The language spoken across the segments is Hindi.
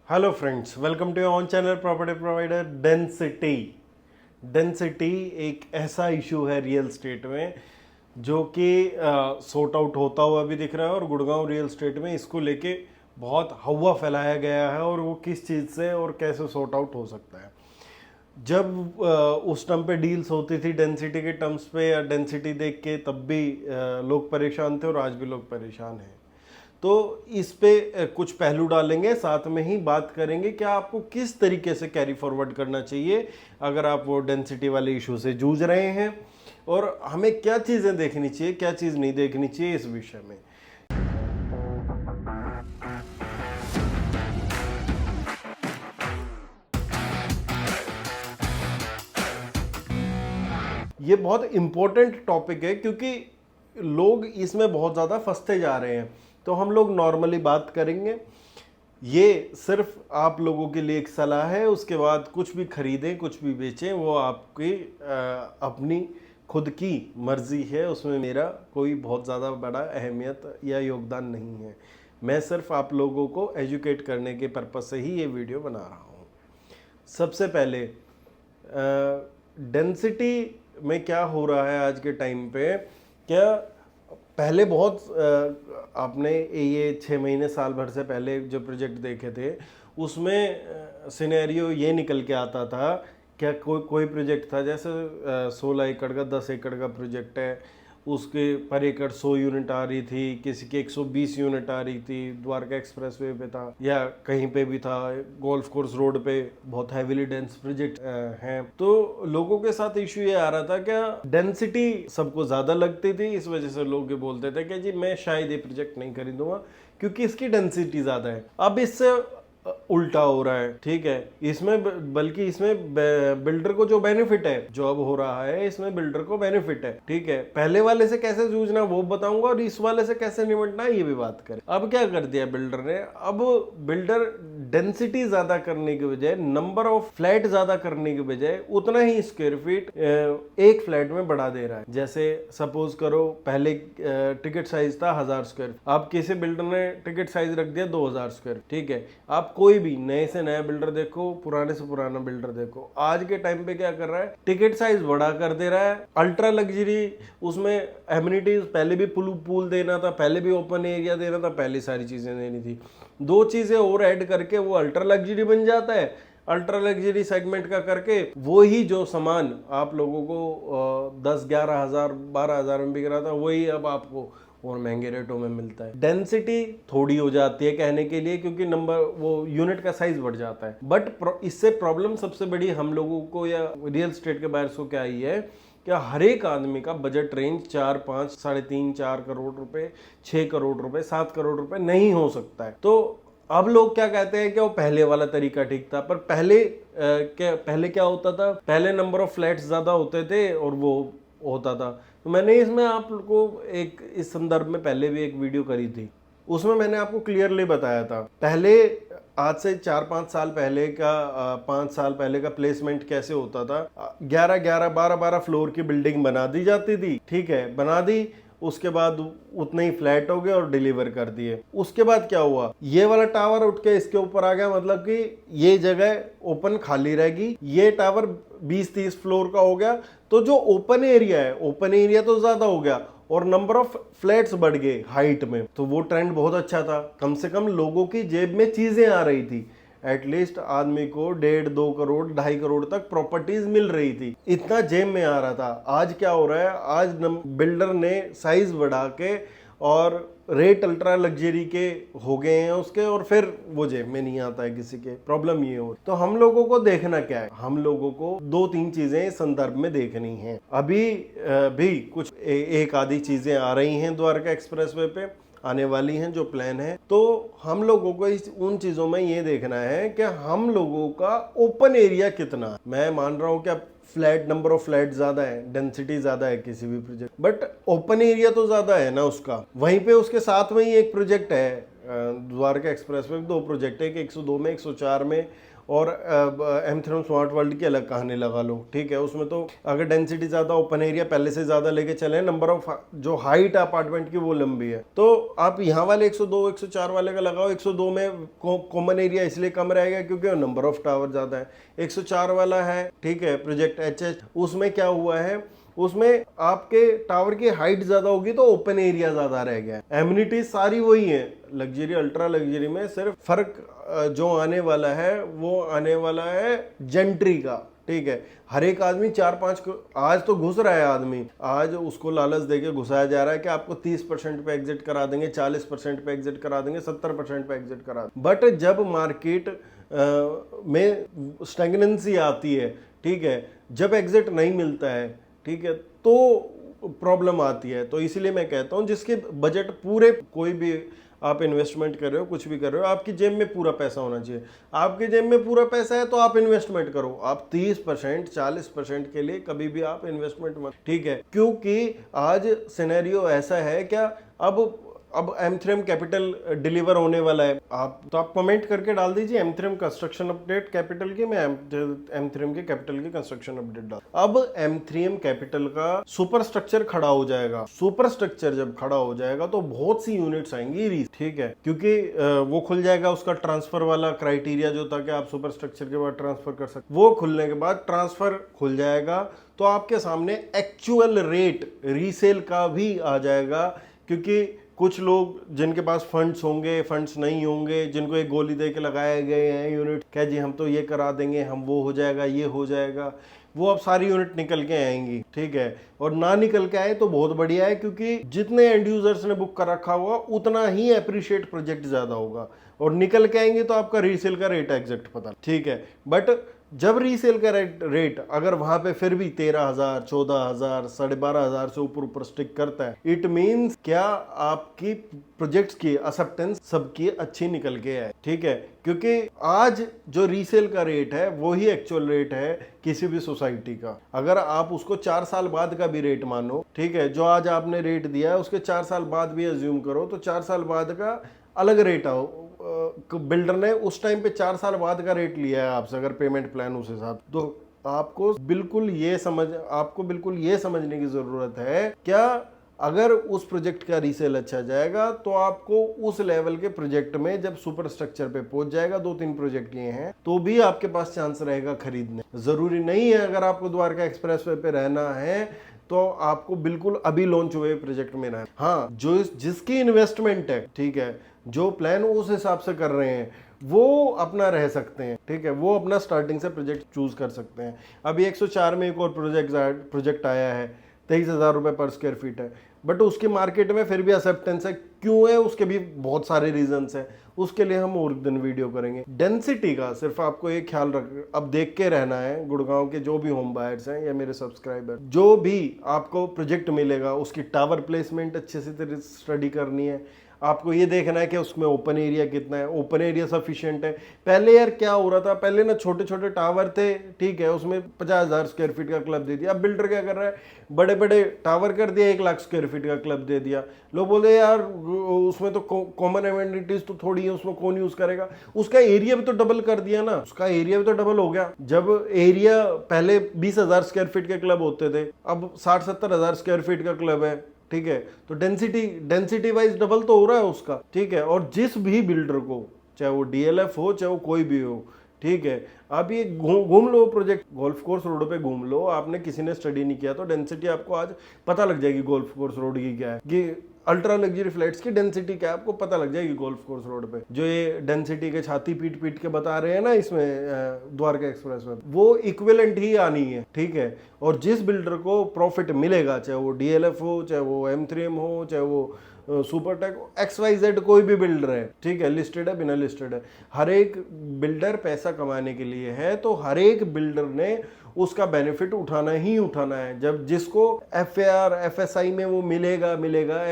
Hello friends, welcome to on channel property provider. Density एक ऐसा इशू है रियल स्टेट में जो कि सॉर्ट आउट होता हुआ भी दिख रहा है, और गुड़गांव रियल स्टेट में इसको लेके बहुत हवा फैलाया गया है, और वो किस चीज़ से और कैसे सॉर्ट आउट हो सकता है। जब उस टर्म पे डील्स होती थी डेंसिटी के टर्म्स पे या डेंसिटी देख के, तब भी लोग परेशान थे और आज भी लोग परेशान हैं। तो इस पे कुछ पहलू डालेंगे, साथ में ही बात करेंगे कि आपको किस तरीके से कैरी फॉरवर्ड करना चाहिए अगर आप वो डेंसिटी वाले इशू से जूझ रहे हैं, और हमें क्या चीज़ें देखनी चाहिए, क्या चीज़ नहीं देखनी चाहिए इस विषय में। ये बहुत इम्पोर्टेंट टॉपिक है क्योंकि लोग इसमें बहुत ज़्यादा फंसते जा रहे हैं। तो हम लोग नॉर्मली बात करेंगे, ये सिर्फ आप लोगों के लिए एक सलाह है। उसके बाद कुछ भी खरीदें, कुछ भी बेचें, वो आपकी अपनी खुद की मर्जी है, उसमें मेरा कोई बहुत ज़्यादा बड़ा अहमियत या योगदान नहीं है। मैं सिर्फ आप लोगों को एजुकेट करने के पर्पज़ से ही ये वीडियो बना रहा हूँ। सबसे पहले डेंसिटी में क्या हो रहा है आज के टाइम पे, क्या पहले बहुत आपने ये 6 महीने साल भर से पहले जो प्रोजेक्ट देखे थे उसमें सिनेरियो ये निकल के आता था, क्या कोई प्रोजेक्ट था जैसे 16 एकड़ का 10 एकड़ का प्रोजेक्ट है, उसके पर एकड़ 100 यूनिट आ रही थी, किसी के 120 यूनिट आ रही थी, द्वारका एक्सप्रेसवे पे था या कहीं पे भी था, गोल्फ कोर्स रोड पे बहुत हैविली डेंस प्रोजेक्ट हैं। तो लोगों के साथ इशू ये आ रहा था, क्या डेंसिटी सबको ज़्यादा लगती थी, इस वजह से लोग ये बोलते थे कि जी मैं शायद ये प्रोजेक्ट नहीं खरीदूंगा क्योंकि इसकी डेंसिटी ज़्यादा है। अब इससे उल्टा हो रहा है, ठीक है। इसमें बल्कि इसमें बिल्डर को जो बेनिफिट है, जो अब हो रहा है इसमें बिल्डर को बेनिफिट है, ठीक है। पहले वाले से कैसे जूझना वो बताऊंगा, और इस वाले से कैसे निपटना ये भी बात करें। अब क्या कर दिया बिल्डर ने, अब बिल्डर डेंसिटी ज्यादा करने की बजाय, नंबर ऑफ फ्लैट ज्यादा करने की बजाय उतना ही स्क्वायर फीट एक फ्लैट में बढ़ा दे रहा है। जैसे सपोज करो पहले टिकट साइज था 1000 स्क्वायर, अब किसी बिल्डर ने टिकट साइज रख दिया 2000 स्क्वायर, ठीक है। आप कोई भी नए से नया बिल्डर देखो, पुराने से पुराना बिल्डर देखो, आज के टाइम पे क्या कर रहा है, टिकट साइज बड़ा कर दे रहा है। अल्ट्रा लग्जरी, उसमें एमिनिटीज पहले भी पूल देना था, पहले भी ओपन एरिया देना था, पहले सारी चीजें देनी थी, दो चीजें और ऐड करके वो अल्ट्रा लग्जरी बन जाता है। अल्ट्रा लग्जरी सेगमेंट का करके वो ही जो सामान आप लोगों को 10-11 हजार 12 हजार में बिक रहा था, वही अब आपको और महंगे रेटों में मिलता है। डेंसिटी थोड़ी हो जाती है कहने के लिए, क्योंकि नंबर वो यूनिट का साइज बढ़ जाता है, बट इससे प्रॉब्लम सबसे बड़ी हम लोगों को या रियल स्टेट के बायर्स को क्या आई है, क्या हर एक आदमी का बजट रेंज 4, 5, 3.5, 4 करोड़ रुपए, 6 करोड़ रुपए, 7 करोड़ रुपए नहीं हो सकता है। तो अब लोग क्या कहते हैं कि वो पहले वाला तरीका ठीक था, पर पहले क्या होता था, पहले नंबर ऑफ फ्लैट्स ज्यादा होते थे और वो होता था। तो मैंने इसमें आपको एक इस संदर्भ में पहले भी एक वीडियो करी थी, उसमें मैंने आपको क्लियरली बताया था पहले, आज से 4-5 साल पहले का 5 साल पहले का प्लेसमेंट कैसे होता था। 11-11, 12-12 फ्लोर की बिल्डिंग बना दी जाती थी, ठीक है, बना दी, उसके बाद उतने ही फ्लैट हो गए और डिलीवर कर दिए। उसके बाद क्या हुआ, ये वाला टावर उठ के इसके ऊपर आ गया, मतलब कि ये जगह ओपन खाली रहेगी, ये टावर 20-30 फ्लोर का हो गया, तो जो ओपन एरिया है, ओपन एरिया तो ज्यादा हो गया और नंबर ऑफ फ्लैट्स बढ़ गए हाइट में। तो वो ट्रेंड बहुत अच्छा था, कम से कम लोगों की जेब में चीजें आ रही थी, एटलीस्ट आदमी को 1.5-2 करोड़ 2.5 करोड़ तक प्रॉपर्टीज मिल रही थी, इतना जेब में आ रहा था। आज क्या हो रहा है, आज बिल्डर ने साइज बढ़ा के और रेट अल्ट्रा लग्जरी के हो गए हैं उसके, और फिर वो जेब में नहीं आता है किसी के। प्रॉब्लम ये हो, तो हम लोगों को देखना क्या है, हम लोगों को 2-3 चीजें संदर्भ में देखनी है। अभी भी कुछ एक आधी चीजें आ रही हैं द्वारका एक्सप्रेसवे पे, आने वाली हैं जो प्लान है, तो हम लोगों को उन चीजों में ये देखना है कि हम लोगों का ओपन एरिया कितना है। मैं मान रहा हूं कि फ्लैट, नंबर ऑफ फ्लैट ज्यादा है, डेंसिटी ज्यादा है किसी भी प्रोजेक्ट, बट ओपन एरिया तो ज्यादा है ना उसका। वहीं पे उसके साथ में ही एक प्रोजेक्ट है द्वारका एक्सप्रेस में 2 प्रोजेक्ट है, एक 102 में 104 में, और M3 स्मार्ट वर्ल्ड की अलग कहानी लगा लो, ठीक है। उसमें तो अगर डेंसिटी ज़्यादा, ओपन एरिया पहले से ज़्यादा लेके चले, नंबर ऑफ जो हाइट अपार्टमेंट की वो लंबी है, तो आप यहाँ वाले 102 104 वाले का लगाओ। 102 में कॉमन एरिया इसलिए कम रहेगा क्योंकि नंबर ऑफ टावर ज़्यादा है। 104 वाला है, ठीक है, प्रोजेक्ट HH, उसमें क्या हुआ है, उसमें आपके टावर की हाइट ज्यादा होगी तो ओपन एरिया ज्यादा रह गया है। एमिनिटीज सारी वही है, लग्जरी अल्ट्रा लग्जरी में सिर्फ फर्क जो आने वाला है वो आने वाला है जेंट्री का, ठीक है। हर एक आदमी 4-5 आज तो घुस रहा है आदमी, आज उसको लालच देके घुसाया जा रहा है कि आपको 30% पे एग्जिट करा देंगे, 40% पे एग्जिट करा देंगे, 70% पे एग्जिट करा देंगे। बट जब मार्केट में स्टैग्नेंसी आती है, ठीक है, जब एग्जिट नहीं मिलता है, ठीक है, तो प्रॉब्लम आती है। तो इसीलिए मैं कहता हूं जिसके बजट पूरे, कोई भी आप इन्वेस्टमेंट कर रहे हो, कुछ भी कर रहे हो, आपकी जेब में पूरा पैसा होना चाहिए। आपकी जेब में पूरा पैसा है तो आप इन्वेस्टमेंट करो। आप 30% 40% के लिए कभी भी आप इन्वेस्टमेंट मत, ठीक है, क्योंकि आज सिनेरियो ऐसा है क्या, अब M3M कैपिटल डिलीवर होने वाला है। आप कमेंट करके डाल दीजिए M3M कंस्ट्रक्शन अपडेट कैपिटल की, मैं M3M के कैपिटल की कंस्ट्रक्शन अपडेट डाल। अब M3M कैपिटल का सुपर स्ट्रक्चर खड़ा हो जाएगा। सुपर स्ट्रक्चर जब खड़ा हो जाएगा तो बहुत सी यूनिट्स आएंगी, ठीक है, क्योंकि वो खुल जाएगा उसका ट्रांसफर वाला क्राइटेरिया जो था कि आप सुपर स्ट्रक्चर के बाद ट्रांसफर कर सकते, वो खुलने के बाद ट्रांसफर खुल जाएगा तो आपके सामने एक्चुअल रेट रीसेल का भी आ जाएगा। क्योंकि कुछ लोग जिनके पास फंड्स होंगे, फंड्स नहीं होंगे, जिनको एक गोली दे के लगाए गए हैं यूनिट, क्या जी हम तो ये करा देंगे, हम वो हो जाएगा, ये हो जाएगा, वो अब सारी यूनिट निकल के आएंगी, ठीक है। और ना निकल के आए तो बहुत बढ़िया है, क्योंकि जितने एंड यूजर्स ने बुक कर रखा होगा उतना ही अप्रिशिएट प्रोजेक्ट ज्यादा होगा, और निकल के आएंगे तो आपका रीसेल का रेट एग्जैक्ट पता, ठीक है। बट जब रीसेल का रेट अगर वहां पे फिर भी 13,000 14,000 12,500 से ऊपर स्टिक करता है, इट मींस क्या आपकी प्रोजेक्ट्स की एक्सेप्टेंस सबकी अच्छी निकल के है, ठीक है। क्योंकि आज जो रीसेल का रेट है वो ही एक्चुअल रेट है किसी भी सोसाइटी का। अगर आप उसको 4 साल बाद का भी रेट मानो, ठीक है, जो आज आपने रेट दिया है उसके 4 साल बाद भी अज्यूम करो, तो 4 साल बाद का अलग रेट आओ, बिल्डर ने उस टाइम पे 4 साल बाद का रेट लिया है आपसे, अगर पेमेंट प्लान उस हिसाब, तो आपको बिल्कुल ये समझने की जरूरत है क्या, अगर उस प्रोजेक्ट का रीसेल अच्छा जाएगा तो आपको उस लेवल के प्रोजेक्ट में जब सुपर स्ट्रक्चर पे पहुंच जाएगा, 2-3 प्रोजेक्ट ये हैं, तो भी आपके पास चांस रहेगा खरीदने। जरूरी नहीं है अगर आपको द्वारका एक्सप्रेसवे पे रहना है तो आपको बिल्कुल अभी लॉन्च हुए प्रोजेक्ट में रहना। हाँ, जो जिसकी इन्वेस्टमेंट है, ठीक है, जो प्लान उस हिसाब से कर रहे हैं वो अपना रह सकते हैं, ठीक है, वो अपना स्टार्टिंग से प्रोजेक्ट चूज कर सकते हैं। अभी 104 में एक और प्रोजेक्ट आया है, 23,000 रुपये पर स्क्वायर फीट है, बट उसकी मार्केट में फिर भी एक्सेप्टेंस है। क्यों है, उसके भी बहुत सारे रीजंस हैं, उसके लिए हम और दिन वीडियो करेंगे। डेंसिटी का सिर्फ आपको एक ख्याल रख, अब देख के रहना है, गुड़गांव के जो भी होम बायर्स हैं या मेरे सब्सक्राइबर, जो भी आपको प्रोजेक्ट मिलेगा उसकी टावर प्लेसमेंट अच्छे से स्टडी करनी है। आपको ये देखना है कि उसमें ओपन एरिया कितना है, ओपन एरिया सफिशिएंट है। पहले यार क्या हो रहा था, पहले ना छोटे छोटे टावर थे, ठीक है, उसमें 50,000 स्क्वायर फीट का क्लब दे दिया। अब बिल्डर क्या कर रहा है, बड़े बड़े टावर कर दिया, 1 लाख स्क्वायर फीट का क्लब दे दिया। लोग बोलते यार उसमें तो कॉमन एमिनिटीज तो थोड़ी है, उसमें कौन यूज करेगा। उसका एरिया भी तो डबल कर दिया ना, उसका एरिया भी तो डबल हो गया। जब एरिया पहले 20,000 स्क्वायर फीट के क्लब होते थे, अब 60-70,000 स्क्वायर फीट का क्लब है, ठीक है, तो डेंसिटी वाइज डबल तो हो रहा है उसका, ठीक है। और जिस भी बिल्डर को, चाहे वो डीएलएफ हो चाहे वो कोई भी हो, ठीक है, आप ये घूम लो प्रोजेक्ट, गोल्फ कोर्स रोड पे घूम लो, आपने किसी ने स्टडी नहीं किया तो डेंसिटी आपको आज पता लग जाएगी गोल्फ कोर्स रोड की क्या है, कि अल्ट्रा लग्जरी फ्लैट्स की डेंसिटी क्या है आपको पता लग जाएगी गोल्फ कोर्स रोड पे। जो ये डेंसिटी के छाती पीट पीट के बता रहे हैं ना इसमें द्वारका एक्सप्रेस में, वो इक्विवेलेंट ही आनी है, ठीक है। और जिस बिल्डर को प्रॉफिट मिलेगा, चाहे वो डीएलएफ हो, चाहे वो M3M हो, चाहे वो सुपरटेक, XYZ कोई भी बिल्डर है, ठीक है, लिस्टेड है बिना लिस्टेड है, हर एक बिल्डर पैसा कमाने के लिए है, तो हर एक बिल्डर ने उसका बेनिफिट उठाना ही उठाना है। जब जिसको FAR FSI में वो मिलेगा,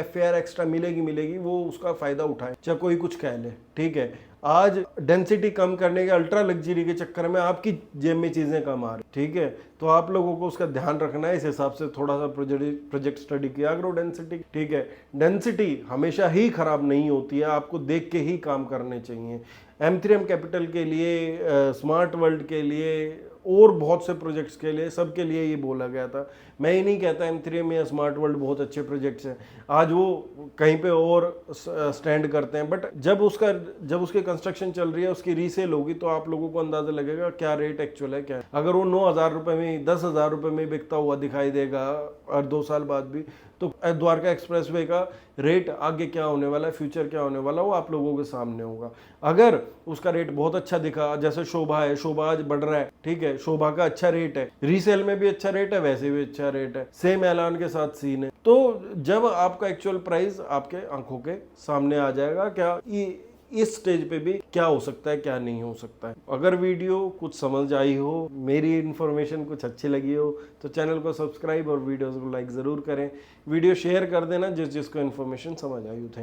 FAR एक्स्ट्रा मिलेगी, वो उसका फायदा उठाए, चाहे कोई कुछ कह ले, ठीक है। आज डेंसिटी कम करने के, अल्ट्रा लग्जरी के चक्कर में आपकी जेब में चीज़ें कम आ रही, ठीक है। तो आप लोगों को उसका ध्यान रखना है, इस हिसाब से थोड़ा सा प्रोजेक्ट स्टडी किया करो डेंसिटी, ठीक है। डेंसिटी हमेशा ही खराब नहीं होती है, आपको देख के ही काम करने चाहिए। M3M कैपिटल के लिए, स्मार्ट वर्ल्ड के लिए और बहुत से प्रोजेक्ट्स के लिए, सबके लिए ये बोला गया था। मैं ही नहीं कहता M3M या स्मार्ट वर्ल्ड बहुत अच्छे प्रोजेक्ट्स हैं, आज वो कहीं पे और स्टैंड करते हैं, बट जब उसकी कंस्ट्रक्शन चल रही है, उसकी रीसेल होगी, तो आप लोगों को अंदाजा लगेगा क्या रेट एक्चुअल है क्या है। अगर वो 9,000 रुपये में, 10,000 रुपये में बिकता हुआ दिखाई देगा और 2 साल बाद भी, तो द्वारका एक्सप्रेसवे का रेट आगे क्या होने वाला है, फ्यूचर क्या होने वाला है, वो आप लोगों के सामने होगा। अगर उसका रेट बहुत अच्छा दिखा, जैसे शोभा है, शोभा आज बढ़ रहा है, ठीक है, शोभा का अच्छा रेट है, रीसेल में भी अच्छा रेट है, वैसे भी अच्छा रेट है, सेम ऐलान के साथ सीन है। तो जब आपका एक्चुअल प्राइस आपके आंखों के सामने आ जाएगा, क्या इस स्टेज पे भी क्या हो सकता है, क्या नहीं हो सकता है। अगर वीडियो कुछ समझ आई हो, मेरी इन्फॉर्मेशन कुछ अच्छी लगी हो, तो चैनल को सब्सक्राइब और वीडियोस को लाइक ज़रूर करें। वीडियो शेयर कर देना जिसको इन्फॉर्मेशन समझ आई हो। थैंक